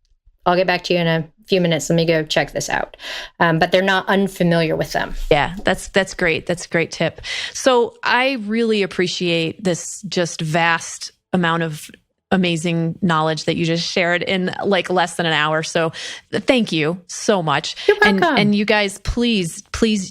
I'll get back to you in a few minutes. Let me go check this out. But they're not unfamiliar with them. Yeah, that's great. That's a great tip. So I really appreciate this just vast amount of amazing knowledge that you just shared in like less than an hour. So thank you so much. You're welcome. And you guys, please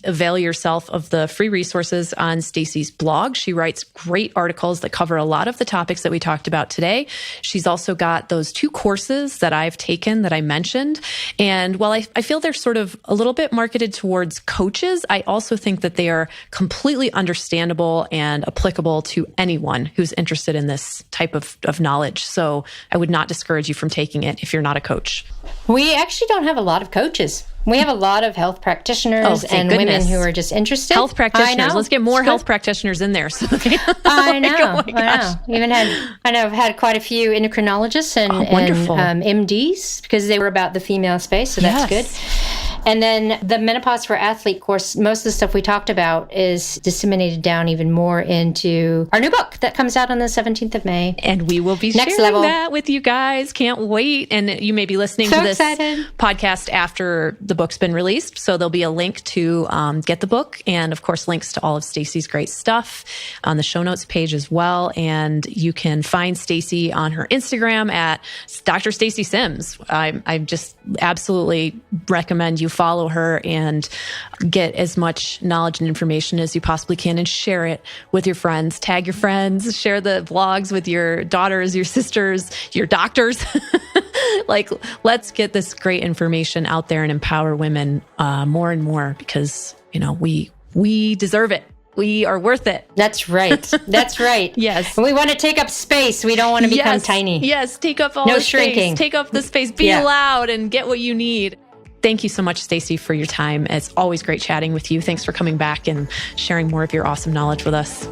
avail yourself of the free resources on Stacy's blog. She writes great articles that cover a lot of the topics that we talked about today. She's also got those 2 courses that I've taken that I mentioned. And while I feel they're sort of a little bit marketed towards coaches, I also think that they are completely understandable and applicable to anyone who's interested in this type of knowledge. So I would not discourage you from taking it if you're not a coach. We actually don't have a lot of coaches. We have a lot of health practitioners and women who are just interested. Health practitioners. Let's get more health practitioners in there. So I know. I've had quite a few endocrinologists and MDs because they were about the female space. So that's good. And then the Menopause for Athlete course, most of the stuff we talked about is disseminated down even more into our new book that comes out on the 17th of May. And we will be sharing that with you guys. Can't wait. And you may be listening to this podcast after the book's been released. So there'll be a link to get the book, and of course, links to all of Stacy's great stuff on the show notes page as well. And you can find Stacy on her Instagram at Dr. Stacy Sims. I just absolutely recommend you follow her and get as much knowledge and information as you possibly can and share it with your friends. Tag your friends, share the blogs with your daughters, your sisters, your doctors. Like, let's get this great information out there and empower women more and more because, you know, we deserve it. We are worth it. That's right. That's right. Yes. We want to take up space. We don't want to become tiny. Yes. Take up all the shrinking. Space. Take up the space. Be loud and get what you need. Thank you so much, Stacy, for your time. It's always great chatting with you. Thanks for coming back and sharing more of your awesome knowledge with us.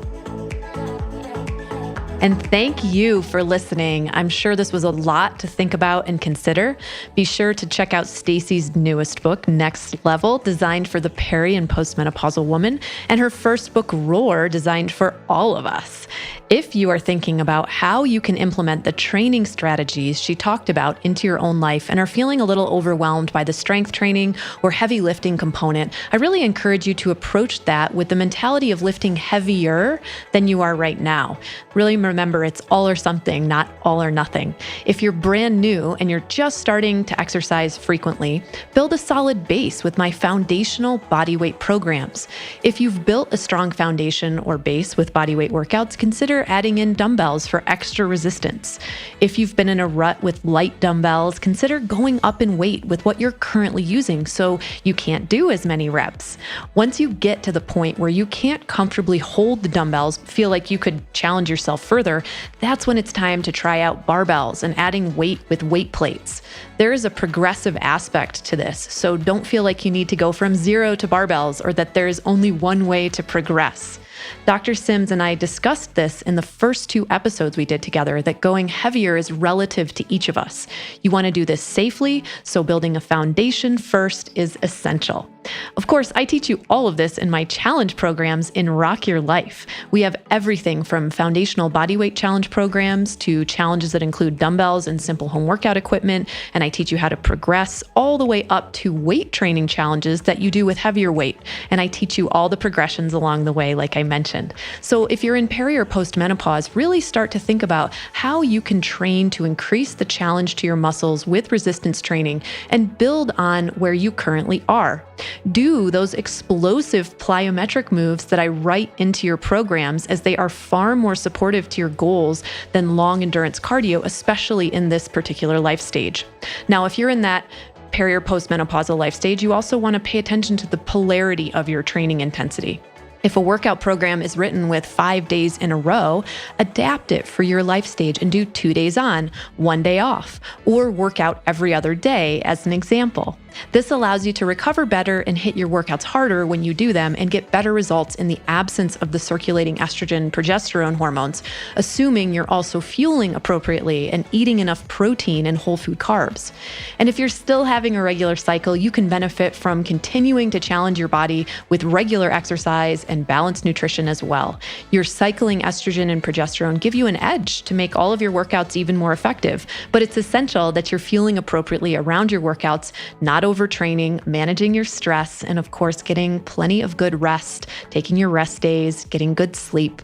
And thank you for listening. I'm sure this was a lot to think about and consider. Be sure to check out Stacy's newest book, Next Level, designed for the peri and postmenopausal woman, and her first book, Roar, designed for all of us. If you are thinking about how you can implement the training strategies she talked about into your own life and are feeling a little overwhelmed by the strength training or heavy lifting component, I really encourage you to approach that with the mentality of lifting heavier than you are right now. Really remember, it's all or something, not all or nothing. If you're brand new and you're just starting to exercise frequently, build a solid base with my foundational bodyweight programs. If you've built a strong foundation or base with bodyweight workouts, consider adding in dumbbells for extra resistance. If you've been in a rut with light dumbbells, consider going up in weight with what you're currently using so you can't do as many reps. Once you get to the point where you can't comfortably hold the dumbbells, feel like you could challenge yourself further, that's when it's time to try out barbells and adding weight with weight plates. There is a progressive aspect to this, so don't feel like you need to go from 0 to barbells or that there is only one way to progress. Dr. Sims and I discussed this in the first 2 episodes we did together, that going heavier is relative to each of us. You want to do this safely, so building a foundation first is essential. Of course, I teach you all of this in my challenge programs in Rock Your Life. We have everything from foundational bodyweight challenge programs to challenges that include dumbbells and simple home workout equipment, and I teach you how to progress all the way up to weight training challenges that you do with heavier weight, and I teach you all the progressions along the way, like I mentioned. So if you're in peri or post-menopause, really start to think about how you can train to increase the challenge to your muscles with resistance training and build on where you currently are. Do those explosive plyometric moves that I write into your programs, as they are far more supportive to your goals than long endurance cardio, especially in this particular life stage. Now, if you're in that peri or postmenopausal life stage, you also want to pay attention to the polarity of your training intensity. If a workout program is written with 5 days in a row, adapt it for your life stage and do 2 days on, 1 day off, or work out every other day as an example. This allows you to recover better and hit your workouts harder when you do them and get better results in the absence of the circulating estrogen, progesterone hormones, assuming you're also fueling appropriately and eating enough protein and whole food carbs. And if you're still having a regular cycle, you can benefit from continuing to challenge your body with regular exercise and balanced nutrition as well. Your cycling estrogen and progesterone give you an edge to make all of your workouts even more effective, but it's essential that you're fueling appropriately around your workouts, not overtraining, managing your stress, and of course, getting plenty of good rest, taking your rest days, getting good sleep.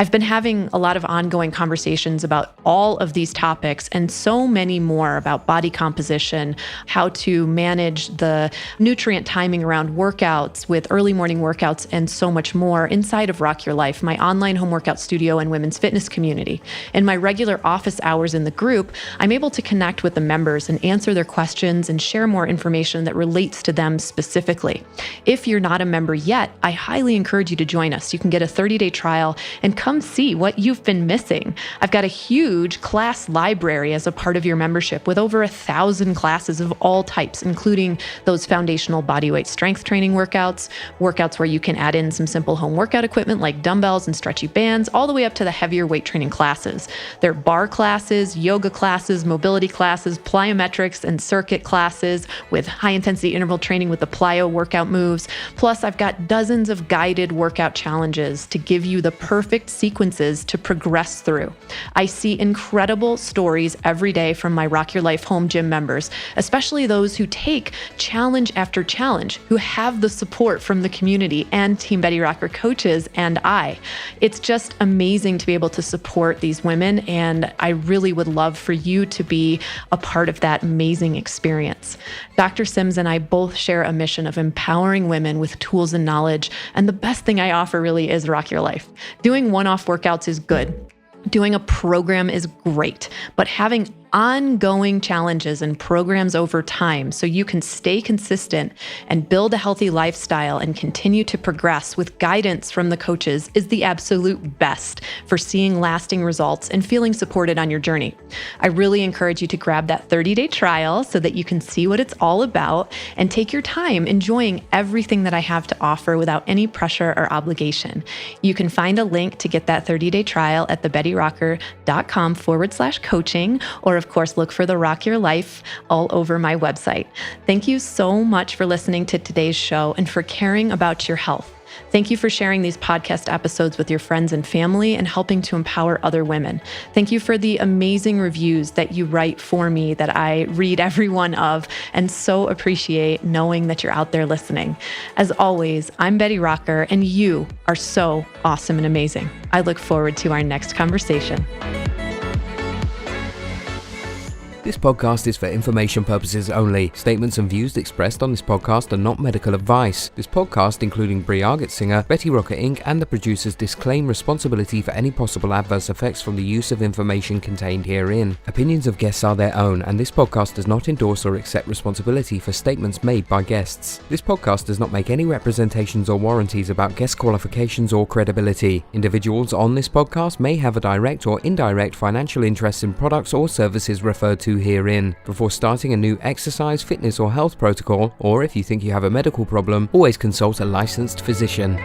I've been having a lot of ongoing conversations about all of these topics and so many more about body composition, how to manage the nutrient timing around workouts with early morning workouts, and so much more inside of Rock Your Life, my online home workout studio and women's fitness community. In my regular office hours in the group, I'm able to connect with the members and answer their questions and share more information that relates to them specifically. If you're not a member yet, I highly encourage you to join us. You can get a 30-day trial and come see what you've been missing. I've got a huge class library as a part of your membership with over 1,000 classes of all types, including those foundational bodyweight strength training workouts where you can add in some simple home workout equipment like dumbbells and stretchy bands, all the way up to the heavier weight training classes. There are bar classes, yoga classes, mobility classes, plyometrics and circuit classes with high intensity interval training with the plyo workout moves. Plus, I've got dozens of guided workout challenges to give you the perfect sequences to progress through. I see incredible stories every day from my Rock Your Life home gym members, especially those who take challenge after challenge, who have the support from the community and Team Betty Rocker coaches and I. It's just amazing to be able to support these women, and I really would love for you to be a part of that amazing experience. Dr. Sims and I both share a mission of empowering women with tools and knowledge, and the best thing I offer really is Rock Your Life. Doing one-off workouts is good. Doing a program is great, but having ongoing challenges and programs over time so you can stay consistent and build a healthy lifestyle and continue to progress with guidance from the coaches is the absolute best for seeing lasting results and feeling supported on your journey. I really encourage you to grab that 30-day trial so that you can see what it's all about and take your time enjoying everything that I have to offer without any pressure or obligation. You can find a link to get that 30-day trial at thebettyrocker.com/coaching, or of course, look for the Rock Your Life all over my website. Thank you so much for listening to today's show and for caring about your health. Thank you for sharing these podcast episodes with your friends and family and helping to empower other women. Thank you for the amazing reviews that you write for me that I read every one of and so appreciate knowing that you're out there listening. As always, I'm Betty Rocker and you are so awesome and amazing. I look forward to our next conversation. This podcast is for information purposes only. Statements and views expressed on this podcast are not medical advice. This podcast, including Brie Argetsinger, Betty Rocker Inc., and the producers disclaim responsibility for any possible adverse effects from the use of information contained herein. Opinions of guests are their own, and this podcast does not endorse or accept responsibility for statements made by guests. This podcast does not make any representations or warranties about guest qualifications or credibility. Individuals on this podcast may have a direct or indirect financial interest in products or services referred to herein. Before starting a new exercise, fitness, or health protocol, or if you think you have a medical problem, always consult a licensed physician.